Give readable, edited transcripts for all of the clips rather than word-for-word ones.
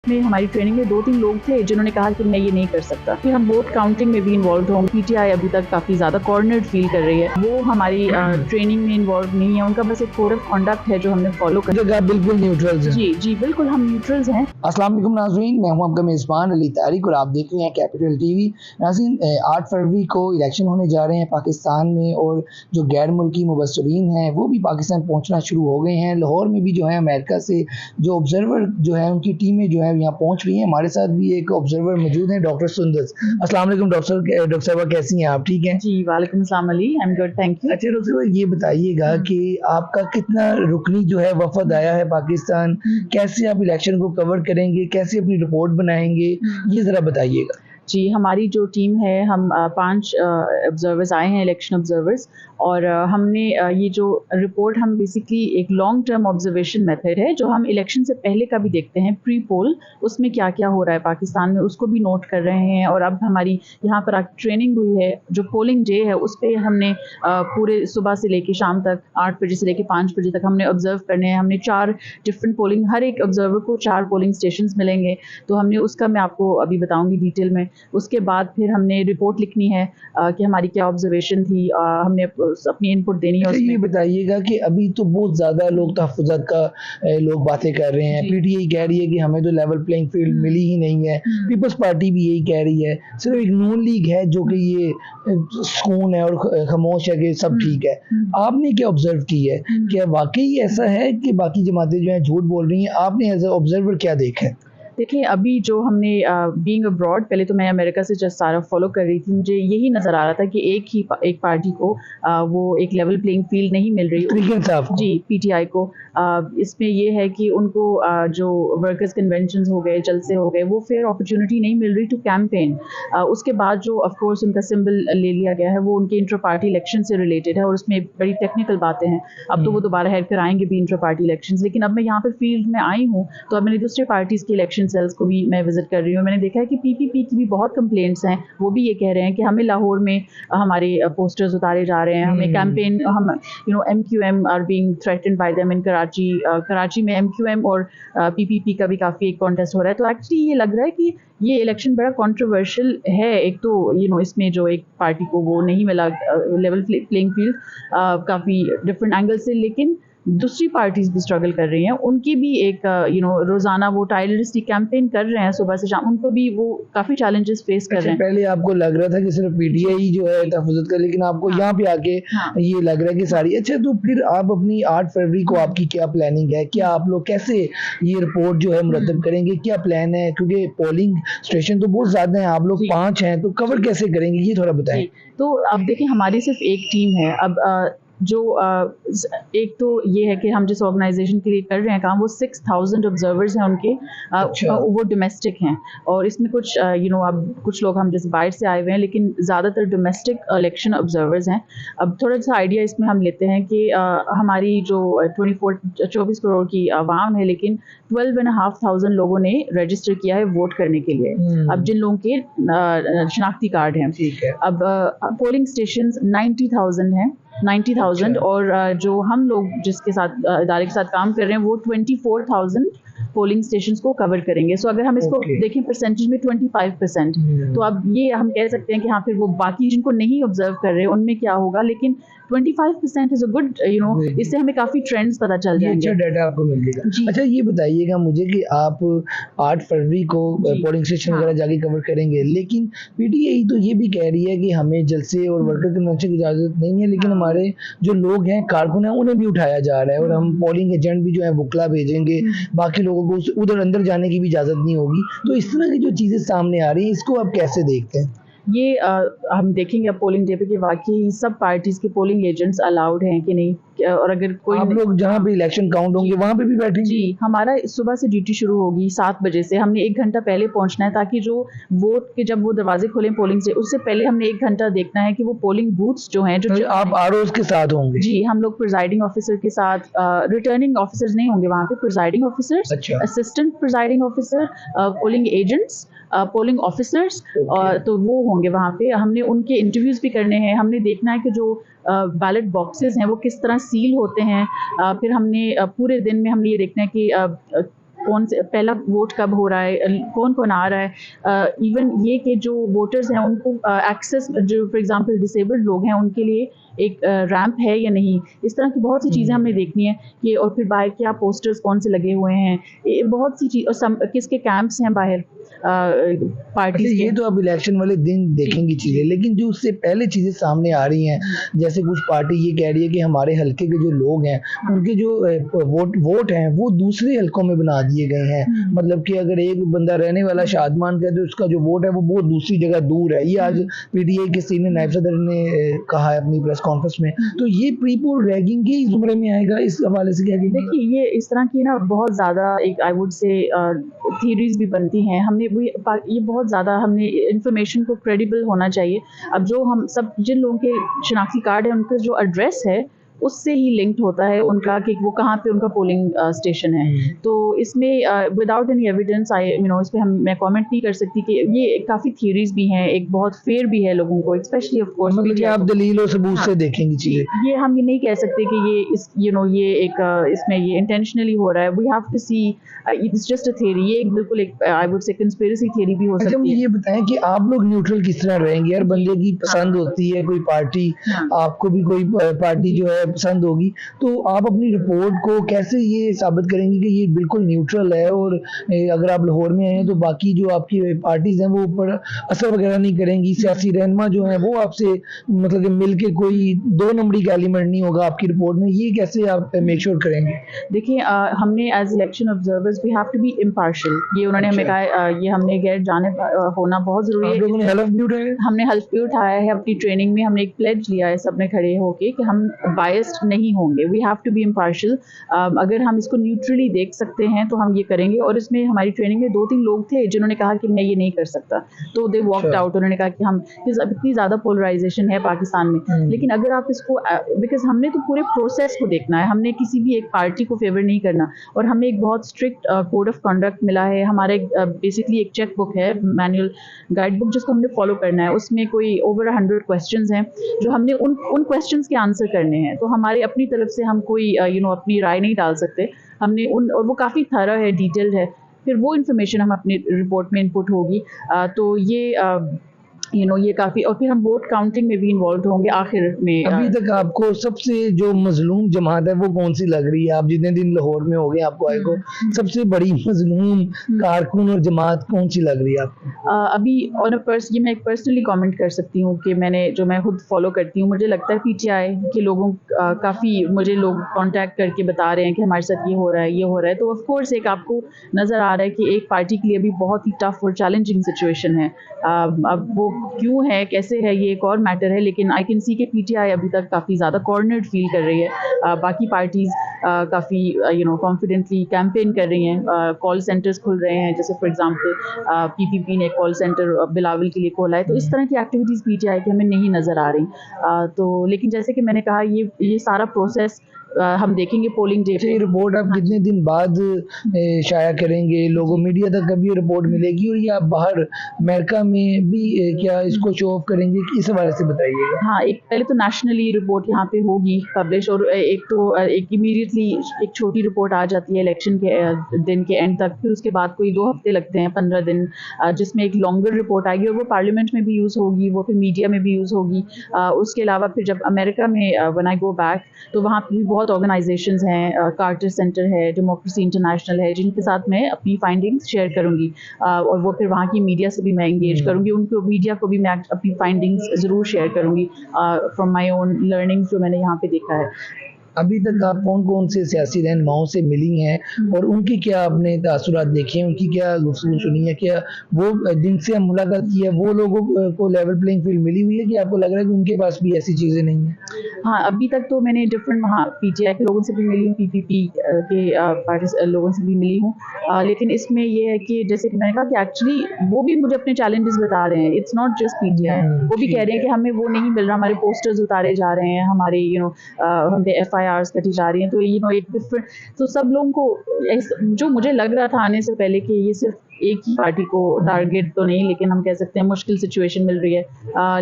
उसमें हमारी ट्रेनिंग में 2-3 लोग थे जिन्होंने कहा कि मैं ये नहीं कर सकता। फिर हम वोट काउंटिंग में भी इन्वॉल्व होंगे। पीटीआई अभी तक काफ़ी ज़्यादा कॉर्नर्ड फील कर रही है, वो हमारी ट्रेनिंग में इन्वॉल्व नहीं है। उनका बस एक कोड ऑफ कंडक्ट है जो हमने फॉलो कर। बिल्कुल न्यूट्रल्स हैं। जी बिल्कुल, हम न्यूट्रल्स हैं। अस्सलाम वालेकुम नाज़रीन, मैं हूं आपका मेज़बान अली तारिक और आप देख रहे हैं कैपिटल टीवी। नाज़रीन, 8 फरवरी को इलेक्शन होने जा रहे हैं पाकिस्तान में और जो गैर मुल्की मुबस्सरीन हैं वो भी पाकिस्तान पहुंचना शुरू हो गए हैं। लाहौर में भी जो है अमेरिका से जो ऑब्जर्वर जो है उनकी टीमें जो है यहाँ पहुँच रही हैं। हमारे साथ भी एक ऑब्जर्वर मौजूद हैं, डॉक्टर सुंदस। अस्सलाम वालेकुम डॉक्टर साहबा, कैसी हैं आप? ठीक हैं जी, वालेकुम अस्सलाम Ali, I am good, thank you. अच्छा डॉक्टर साहब, ये बताइएगा कि आपका कितना रुकनी जो है वफद आया है पाकिस्तान, कैसे आप इलेक्शन को कवर करेंगे, कैसे अपनी रिपोर्ट बनाएंगे, ये ज़रा बताइएगा। जी, हमारी जो टीम है, हम 5 ऑब्जर्वर्स आए हैं, इलेक्शन ऑब्जर्वर्स, और हमने ये जो रिपोर्ट, हम बेसिकली एक लॉन्ग टर्म ऑब्जर्वेशन मेथड है जो हम इलेक्शन से पहले का भी देखते हैं, प्री पोल, उसमें क्या क्या हो रहा है पाकिस्तान में, उसको भी नोट कर रहे हैं। और अब हमारी यहाँ पर ट्रेनिंग हुई है, जो पोलिंग डे है उस पर हमने पूरे सुबह से लेके शाम तक 8 बजे से लेके 5 बजे तक हमने ऑब्जर्व करने हैं। हमने 4 डिफरेंट पोलिंग, हर एक ऑब्जर्वर को 4 पोलिंग स्टेशंस मिलेंगे, तो हमने उसका मैं आपको अभी बताऊँगी डिटेल में। उसके बाद फिर हमने रिपोर्ट लिखनी है कि हमारी क्या ऑब्जर्वेशन थी, हमने अपनी इनपुट देनी है। अच्छा, ये बताइएगा कि अभी तो बहुत ज़्यादा लोग तहफ़्फ़ुज़ात का लोग बातें कर रहे हैं। पीटीआई कह रही है कि हमें तो लेवल प्लेइंग फील्ड मिली ही नहीं है। पीपल्स पार्टी भी यही कह रही है। सिर्फ एक नून लीग है जो कि ये सुकून है और खामोश है कि सब ठीक है। आपने क्या ऑब्जर्व की है? क्या वाकई ऐसा है कि बाकी जमातें जो हैं झूठ बोल रही हैं? आपने एज ए ऑब्जर्वर क्या देखा है? देखिए, अभी जो हमने बीइंग अब्रॉड, पहले तो मैं अमेरिका से जस्ट सारा फॉलो कर रही थी, मुझे यही नज़र आ रहा था कि एक पार्टी को वो एक लेवल प्लेइंग फील्ड नहीं मिल रही। जी, पीटीआई को इसमें ये है कि उनको जो वर्कर्स कन्वेंशंस हो गए, जलसे हो गए, वो फेयर अपॉर्चुनिटी नहीं मिल रही टू कैंपेन। उसके बाद जो ऑफ कोर्स उनका सिंबल ले लिया गया है वो उनके इंटर पार्टी इलेक्शन से रिलेटेड है और उसमें बड़ी टेक्निकल बातें हैं। अब तो वो दोबारा हेड कराएंगे भी इंटर पार्टी इलेक्शंस, लेकिन अब मैं यहाँ पर फील्ड में आई हूँ तो अब मैंने दूसरे पार्टीज़ की इलेक्शन सेल्स को भी मैं विजिट कर रही हूँ। मैंने देखा है कि पीपीपी की भी बहुत कंप्लेंट्स हैं। वो भी ये कह रहे हैं कि हमें लाहौर में हमारे पोस्टर्स उतारे जा रहे हैं, हमें कैंपेन, हम MQM are being threatened by them in Karachi. Karachi में MQM और पीपीपी का भी काफ़ी एक कॉन्टेस्ट हो रहा है। तो एक्चुअली ये लग रहा है कि ये इलेक्शन बड़ा कंट्रोवर्शियल है। एक तो इसमें जो एक पार्टी को वो नहीं मिला लेवल प्लेइंग फील्ड काफ़ी डिफरेंट एंगल से, लेकिन दूसरी पार्टीज भी स्ट्रगल कर रही हैं। उनकी भी एक रोज़ाना वो टायरलेसली कैंपेन कर रहे हैं सुबह से शाम, उनको भी वो काफ़ी चैलेंजेस फेस कर रहे हैं। पहले आपको लग रहा था कि सिर्फ पीटीआई जो है तहफ़्फ़ुज़ात कर, लेकिन आपको यहाँ पे आके ये लग रहा है कि सारी। अच्छा, तो फिर आप अपनी 8 फरवरी को आपकी क्या प्लानिंग है? क्या आप लोग कैसे ये रिपोर्ट जो है मुरतब करेंगे? क्या प्लान है? क्योंकि पोलिंग स्टेशन तो बहुत ज़्यादा हैं, आप लोग 5 हैं, तो कवर कैसे करेंगे, ये थोड़ा बताएं। तो अब देखिए, हमारी सिर्फ एक टीम है। अब जो एक तो ये है कि हम जिस ऑर्गेनाइजेशन के लिए कर रहे हैं काम, वो 6000 ऑब्जर्वर्स हैं उनके। अच्छा। वो डोमेस्टिक हैं और इसमें कुछ अब कुछ लोग हम जैसे बाहर से आए हुए हैं, लेकिन ज़्यादातर डोमेस्टिक इलेक्शन ऑब्जर्वर्स हैं। अब थोड़ा सा आइडिया इसमें हम लेते हैं कि हमारी जो 24 करोड़ की आवाम है, लेकिन 12,500 लोगों ने रजिस्टर किया है वोट करने के लिए। अब जिन लोगों के शनाख्ती कार्ड हैं, ठीक है। अब पोलिंग स्टेशन 90,000 हैं, 90,000। और जो हम लोग जिसके साथ इदारे के साथ काम कर रहे हैं वो 24,000 पोलिंग स्टेशंस को कवर करेंगे। सो अगर हम इसको देखें परसेंटेज में 25%, तो अब ये हम कह सकते हैं कि हाँ, फिर वो बाकी जिनको नहीं ऑब्जर्व कर रहे उनमें क्या होगा, लेकिन 25% इज अ गुड, इससे हमें काफ़ी ट्रेंड्स पता चल जाएंगे। अच्छा डाटा आपको मिल जाएगा। अच्छा, ये बताइएगा मुझे कि आप 8 फरवरी को पोलिंग स्टेशन वगैरह जाके कवर करेंगे, लेकिन पीटीआई तो ये भी कह रही है कि हमें जलसे और वर्कर कन्वेंशन की इजाज़त नहीं है, लेकिन हमारे जो लोग हैं, कारकुन हैं, उन्हें भी उठाया जा रहा है और हम पोलिंग एजेंट भी जो है बुकला भेजेंगे, बाकी लोगों को उधर अंदर जाने की भी इजाज़त नहीं होगी। तो इस तरह की जो चीज़ें सामने आ रही हैं, इसको आप कैसे देखते हैं? ये हम देखेंगे पोलिंग डे पे कि वाकई सब पार्टीज़ के पोलिंग एजेंट्स अलाउड हैं कि नहीं, और अगर कोई आप लोग जहाँ पे इलेक्शन काउंट होंगे वहाँ पे भी बैठेंगे? जी, हमारा सुबह से ड्यूटी शुरू होगी 7 बजे से। हमने 1 घंटा पहले पहुँचना है ताकि जो वोट के जब वो दरवाजे खोलें पोलिंग से, उससे पहले हमने 1 घंटा देखना है कि वो पोलिंग बूथ्स जो हैं, जो आप आरओज़ के साथ होंगे? जी, हम लोग प्रिजाइडिंग ऑफिसर के साथ, रिटर्निंग ऑफिसर्स नहीं होंगे वहाँ पे, presiding officers, assistant presiding officer, polling agents, polling officers, तो वो होंगे वहाँ पे। हमने उनके इंटरव्यूज़ भी करने हैं। हमने देखना है कि जो बैलेट बॉक्सेस हैं वो किस तरह सील होते हैं। फिर हमने पूरे दिन में हमने ये देखना है कि कौन से पहला वोट कब हो रहा है, कौन कौन आ रहा है, इवन ये कि जो वोटर्स हैं उनको एक्सेस, जो फॉर एग्जांपल डिसेबल्ड लोग हैं उनके लिए एक रैंप है या नहीं, इस तरह की बहुत सी चीज़ें हमने देखनी है कि, और फिर बाहर क्या पोस्टर्स कौन से लगे हुए हैं, बहुत सी चीज़, और किसके कैंप्स हैं बाहर पार्टी अच्छा, ये तो अब इलेक्शन वाले दिन देखेंगी चीजें, लेकिन जो उससे पहले चीजें सामने आ रही हैं, जैसे कुछ पार्टी ये कह रही है कि हमारे हलके के जो लोग हैं उनके जो वोट हैं वो दूसरे हलकों में बना दिए गए हैं। मतलब कि अगर एक बंदा रहने वाला शादमान का, तो उसका जो वोट है वो बहुत दूसरी जगह दूर है। ये आज पीटीआई के सीनियर नायब सदर ने कहा है अपनी प्रेस कॉन्फ्रेंस में। तो ये प्री पोल रैगिंग के जुमरे में आएगा, इस हवाले से क्या कहेंगे? देखिए, ये इस तरह की ना बहुत ज़्यादा एक आई वुड से थीरीज भी बनती हैं। हमने ये बहुत ज़्यादा हमने इंफॉर्मेशन को क्रेडिबल होना चाहिए। अब जो हम सब जिन लोगों के शनाख्ती कार्ड है उनका जो एड्रेस है उससे ही लिंक्ड होता है उनका कि वो कहाँ पे उनका पोलिंग स्टेशन है। तो इसमें विदाउट एनी एविडेंस इस पे मैं कमेंट नहीं कर सकती कि ये काफ़ी थ्योरीज भी हैं, एक बहुत फेयर भी है लोगों को, स्पेशली ऑफ कोर्स मतलब कि आप दलील और सबूत से देखेंगी चीजें। ये हम ये नहीं कह सकते कि ये ये एक इसमें ये इंटेंशनली हो रहा है। We have to see, it's just a theory. ये एक बिल्कुल एक I would say conspiracy theory भी हो अच्छा, सकती है। ये बताएं कि आप लोग न्यूट्रल किस तरह रहेंगे? यार बंदे की पसंद होती है कोई पार्टी, आपको भी कोई पार्टी जो है पसंद होगी, तो आप अपनी रिपोर्ट को कैसे ये साबित करेंगे कि ये बिल्कुल न्यूट्रल है, और अगर आप लाहौर में आए हैं तो बाकी जो आपकी पार्टीज हैं वो ऊपर असर वगैरह नहीं करेंगी, सियासी रहनुमा जो है वो आपसे मतलब कि मिल के कोई दो नंबरी का एलिमेंट नहीं होगा आपकी रिपोर्ट में, ये कैसे आप मेक श्योर करेंगे? देखिए, हमने as election observers we have to be impartial. ये उन्होंने हमें कहा, ये हमने गैर जानिब होना बहुत ज़रूरी है। हमने हल्फ भी उठाया है अपनी ट्रेनिंग में। हमने एक प्लेज लिया है सबने खड़े होके कि हम बायस्ड नहीं होंगे। We have to be impartial. अगर हम इसको न्यूट्रली देख सकते हैं तो हम ये करेंगे। और इसमें हमारी ट्रेनिंग में 2-3 लोग थे जिन्होंने कहा कि मैं ये नहीं कर सकता, तो दे वॉकड आउट। उन्होंने कहा कि हम इतनी ज़्यादा पोलराइजेशन है पाकिस्तान में, लेकिन अगर आप इसको बिकॉज हमने तो पूरे प्रोसेस को देखना है, हमने किसी भी एक पार्टी को फेवर नहीं करना। और हमें एक बहुत स्ट्रिक्ट कोड ऑफ कंडक्ट मिला है, हमारे बेसिकली एक चेक बुक है, मैनुअल गाइड बुक, जिसको हमने फॉलो करना है। उसमें कोई ओवर 100 क्वेश्चंस हैं जो हमने उन क्वेश्चंस के आंसर करने हैं। तो हमारे अपनी तरफ से हम कोई अपनी राय नहीं डाल सकते। हमने और वो काफ़ी थरा है, डिटेल्ड है। फिर वो इन्फॉर्मेशन हम अपनी रिपोर्ट में इनपुट होगी। तो ये ये काफ़ी, और फिर हम वोट काउंटिंग में भी इन्वॉल्व होंगे आखिर में। अभी तक आपको सबसे जो मजलूम जमात है वो कौन सी लग रही है? आप जितने दिन लाहौर में हो गए आपको आए को, सबसे बड़ी मजलूम कारकुन और जमात कौन सी लग रही है आपको? अभी ये मैं एक पर्सनली कमेंट कर सकती हूँ कि जो मैं खुद फॉलो करती हूँ, मुझे लगता है पीटीआई के लोगों काफ़ी मुझे लोग कांटेक्ट करके बता रहे हैं कि हमारे साथ ये हो रहा है, ये हो रहा है। तो ऑफ कोर्स एक आपको नज़र आ रहा है कि एक पार्टी के लिए अभी बहुत ही टफ और चैलेंजिंग सिचुएशन है। अब वो क्यों है, कैसे है, ये एक और मैटर है, लेकिन आई कैन सी के पीटीआई अभी तक काफ़ी ज़्यादा कॉर्नर्ड फील कर रही है। बाकी पार्टीज़ काफ़ी कॉन्फिडेंटली कैंपेन कर रही हैं। कॉल सेंटर्स खुल रहे हैं, जैसे फॉर एग्जांपल पीपीपी ने कॉल सेंटर बिलावल के लिए खोला है। तो इस तरह की एक्टिविटीज़ पीटीआई की हमें नहीं नज़र आ रही। तो लेकिन जैसे कि मैंने कहा, ये सारा प्रोसेस हम देखेंगे पोलिंग डे पे। रिपोर्ट आप कितने दिन बाद शाया करेंगे? लोगों मीडिया तक कभी रिपोर्ट मिलेगी? और ये आप बाहर अमेरिका में भी क्या इसको शो ऑफ करेंगे, इस हवाले से बताइएगा। हाँ, एक पहले तो नेशनली रिपोर्ट यहाँ पे होगी पब्लिश, और एक इमीडिएटली एक छोटी रिपोर्ट आ जाती है इलेक्शन के दिन के एंड तक। फिर उसके बाद कोई 2 हफ्ते लगते हैं, 15 दिन, जिसमें एक लॉन्गर रिपोर्ट आएगी और वो पार्लियामेंट में भी यूज़ होगी, वो फिर मीडिया में भी यूज़ होगी। उसके अलावा फिर जब अमेरिका में व्हेन आई गो बैक, तो वहाँ पर भी बहुत ऑर्गेनाइजेशंस हैं, कार्टर सेंटर है, डेमोक्रेसी इंटरनेशनल है, जिनके साथ मैं अपनी फाइंडिंग्स शेयर करूँगी। और वो फिर वहाँ की मीडिया से भी मैं इंगेज करूँगी, उनको मीडिया को भी मैं अपनी फाइंडिंग्स ज़रूर शेयर करूँगी फ्रॉम माय ओन लर्निंग्स जो मैंने यहाँ पे देखा है। अभी तक आप कौन कौन से सियासी रहनुमाओं से मिली हैं और उनकी क्या आपने तासुरात देखे हैं, उनकी क्या गुफ्तगू सुनी है? क्या वो जिनसे हम मुलाकात की है वो लोगों को लेवल प्लेइंग फील्ड मिली हुई है कि आपको लग रहा है कि उनके पास भी ऐसी चीज़ें नहीं हैं? हाँ, अभी तक तो मैंने डिफरेंट वहाँ पीटीआई के लोगों से भी मिली हूँ, पीपीपी के पार्टी लोगों से भी मिली हूँ। लेकिन इसमें ये है कि जैसे कि मैंने कहा कि एक्चुअली वो भी मुझे अपने चैलेंजेस बता रहे हैं। इट्स नॉट जस्ट पीटीआई, वो भी कह रहे हैं कि हमें वो नहीं मिल रहा, हमारे पोस्टर्स उतारे जा रहे हैं, हमारे हम पे FIRs कटी जा रही हैं, तो एक डिफरेंट, तो सब लोगों को जो मुझे लग रहा था आने से पहले कि ये सिर्फ एक ही पार्टी को टारगेट तो नहीं, लेकिन हम कह सकते हैं मुश्किल सिचुएशन मिल रही है,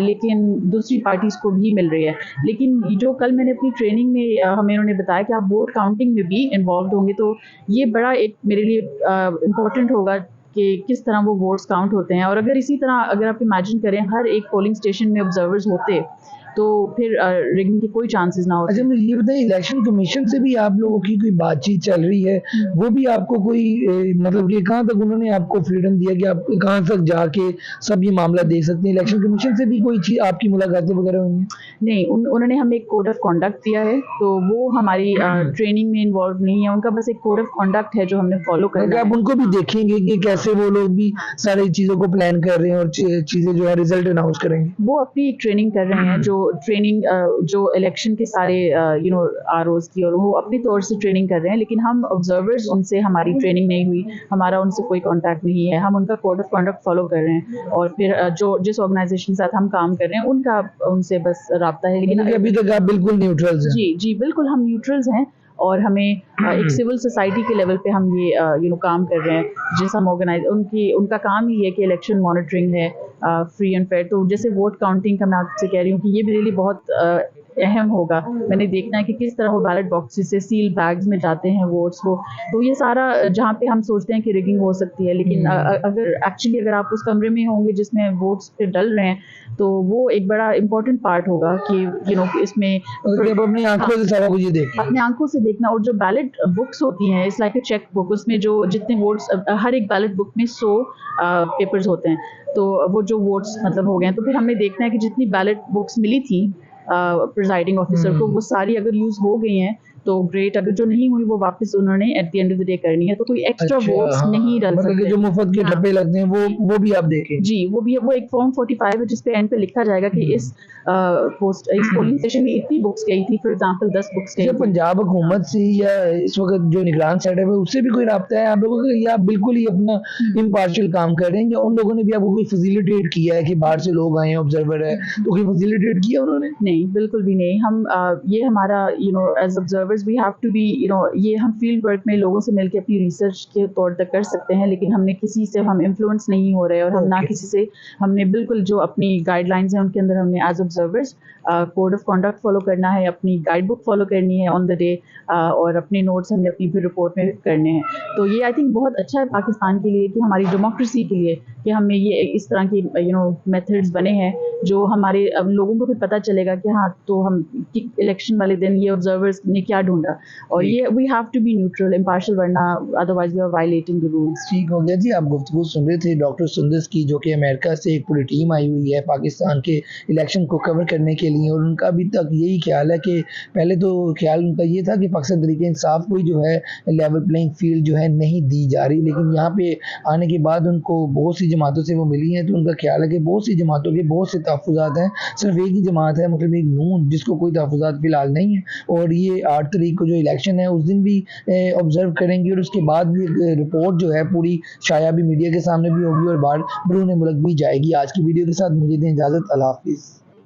लेकिन दूसरी पार्टीज को भी मिल रही है। लेकिन जो कल मैंने अपनी ट्रेनिंग में हमें उन्होंने बताया कि आप वोट काउंटिंग में भी इन्वॉल्व होंगे, तो ये बड़ा एक मेरे लिए इम्पोर्टेंट होगा कि किस तरह वो वोट्स काउंट होते हैं। और अगर इसी तरह अगर आप इमेजिन करें हर एक पोलिंग स्टेशन में ऑब्जर्वर्स होते, तो फिर रिगिंग के कोई चांसेस ना होते। अच्छा, मुझे ये बताइए, इलेक्शन कमीशन से भी आप लोगों की कोई बातचीत चल रही है? वो भी आपको कोई मतलब कि कहाँ तक उन्होंने आपको फ्रीडम दिया कि आप कहाँ तक जाके सब ये मामला देख सकते हैं? इलेक्शन कमीशन से भी कोई चीज आपकी मुलाकातें वगैरह हुई हैं? नहीं, उन्होंने हमें एक कोड ऑफ कॉन्डक्ट दिया है, तो वो हमारी ट्रेनिंग में इन्वॉल्व नहीं है। उनका बस एक कोड ऑफ कॉन्डक्ट है जो हमने फॉलो करना है। आप उनको भी देखेंगे कि कैसे वो लोग भी सारी चीजों को प्लान कर रहे हैं और चीजें जो है रिजल्ट अनाउंस करेंगे? वो अपनी ट्रेनिंग कर रहे हैं, जो ट्रेनिंग जो इलेक्शन के सारे ROs की, और वो अपनी तौर से ट्रेनिंग कर रहे हैं, लेकिन हम ऑब्जर्वर्स, उनसे हमारी ट्रेनिंग नहीं हुई, हमारा उनसे कोई कांटेक्ट नहीं है। हम उनका कोड ऑफ कंडक्ट फॉलो कर रहे हैं, और फिर जिस ऑर्गेनाइजेशन के साथ हम काम कर रहे हैं उनका उनसे बस राब्ता है। लेकिन अभी तक आप बिल्कुल न्यूट्रल्स हैं? जी बिल्कुल, हम न्यूट्रल्स हैं, और हमें एक सिविल सोसाइटी के लेवल पे हम ये काम कर रहे हैं। जिस हम उनका काम ही है कि इलेक्शन मॉनिटरिंग है, फ्री एंड फेयर। तो जैसे वोट काउंटिंग का मैं आपसे कह रही हूँ कि ये मेरे लिए बहुत अहम होगा। मैंने देखना है कि किस तरह वो बैलेट बॉक्सेस से सील बैग्स में जाते हैं वोट्स वो, तो ये सारा जहाँ पे हम सोचते हैं कि रिगिंग हो सकती है, लेकिन अगर आप उस कमरे में होंगे जिसमें वोट्स पे डल रहे हैं, तो वो एक बड़ा इम्पोर्टेंट पार्ट होगा कि इसमें अपनी आंखों से सारा कुछ देखना, अपनी आंखों से देखना। और जो बैलेट बुक्स होती हैं, it's like a cheque book, उसमें जो जितने वोट्स, हर एक बैलेट बुक में 100 पेपर्स होते हैं, तो वो जो वोट्स मतलब हो गए हैं, तो फिर हमने देखना है कि जितनी बैलेट बुक्स मिली थी प्रिजाइडिंग ऑफिसर को, वो सारी अगर यूज हो गई हैं तो ग्रेट, अगर जो नहीं हुई वो वापस उन्होंने at the end of the day करनी है, तो कोई एक्स्ट्रा वोट्स नहीं डल सकते। जो मुफ्त के डब्बे लगते हैं वो भी आप देखें। जी, वो एक फॉर्म 45 है जिसपे एंड पे लिखा जाएगा कि इस पोलिंग स्टेशन में इतनी बुक्स गई थी, फॉर एग्जांपल 10 बुक्स गई थी। पंजाब हुकूमत से या इस वक्त जो निगरान सेट है उससे भी कोई राब्ता है आप लोगों का, या आप बिल्कुल ही अपना इम्पार्शियल काम कर रहे हैं, या उन लोगों ने भी आपको कोई फैसिलिटेट किया है कि बाहर से लोग आए हैं, ऑब्जर्वर है, तो कोई फैसिलिटेट किया उन्होंने? नहीं, बिल्कुल भी नहीं। हम ये हमारा as observers we have to be ये हम फील्ड वर्क में लोगों से मिलकर अपनी रिसर्च के तौर तक कर सकते हैं, लेकिन हमने किसी से हम इन्फ्लुएंस नहीं हो रहे, और हम ना किसी से, हमने बिल्कुल जो अपनी गाइडलाइंस हैं उनके अंदर हमने as observers code of conduct follow करना है, अपनी गाइड बुक फॉलो करनी है ऑन द डे, और अपने नोट्स हमने अपनी फिर रिपोर्ट में करने हैं। तो ये आई थिंक बहुत अच्छा है पाकिस्तान के लिए, कि हमारी डेमोक्रेसी के लिए, कि हमें ये इस तरह की मेथड्स बने हैं जो हमारे लोगों को फिर पता चलेगा कि हाँ, तो हम इलेक्शन वाले दिन ये ऑब्जर्वर्स ने क्या ढूंढा, और ये we have to be neutral, impartial, वरना otherwise we are violating the rules. ठीक हो गया जी। आप गुफ्तगू सुन रहे थे डॉक्टर सुंदस की, जो कि अमेरिका से एक पूरी टीम आई हुई है पाकिस्तान के इलेक्शन को कवर करने के लिए, और उनका अभी तक यही ख्याल है कि पहले तो ख्याल उनका ये था कि पाकिस्तान तरीके इंसाफ को जो है लेवल प्लेइंग फील्ड जो है नहीं दी जा रही, लेकिन यहाँ पे आने के बाद उनको बहुत सी जमातों से वो मिली हैं, तो उनका ख्याल है कि बहुत सी जमातों के बहुत से तहफ़्फ़ुज़ात हैं, सिर्फ एक ही जमात है, मतलब एक नून, जिसको कोई तहफ़्फ़ुज़ात फ़िलहाल नहीं है, और ये 8 तारीख को जो इलेक्शन है उस दिन भी ऑब्जर्व करेंगे, और उसके बाद भी एक रिपोर्ट जो है पूरी शाया भी मीडिया के सामने भी होगी और बाहर बैरून मुल्क भी जाएगी। आज की वीडियो के साथ मुझे दें इजाज़त। अल्लाह हाफ़िज़।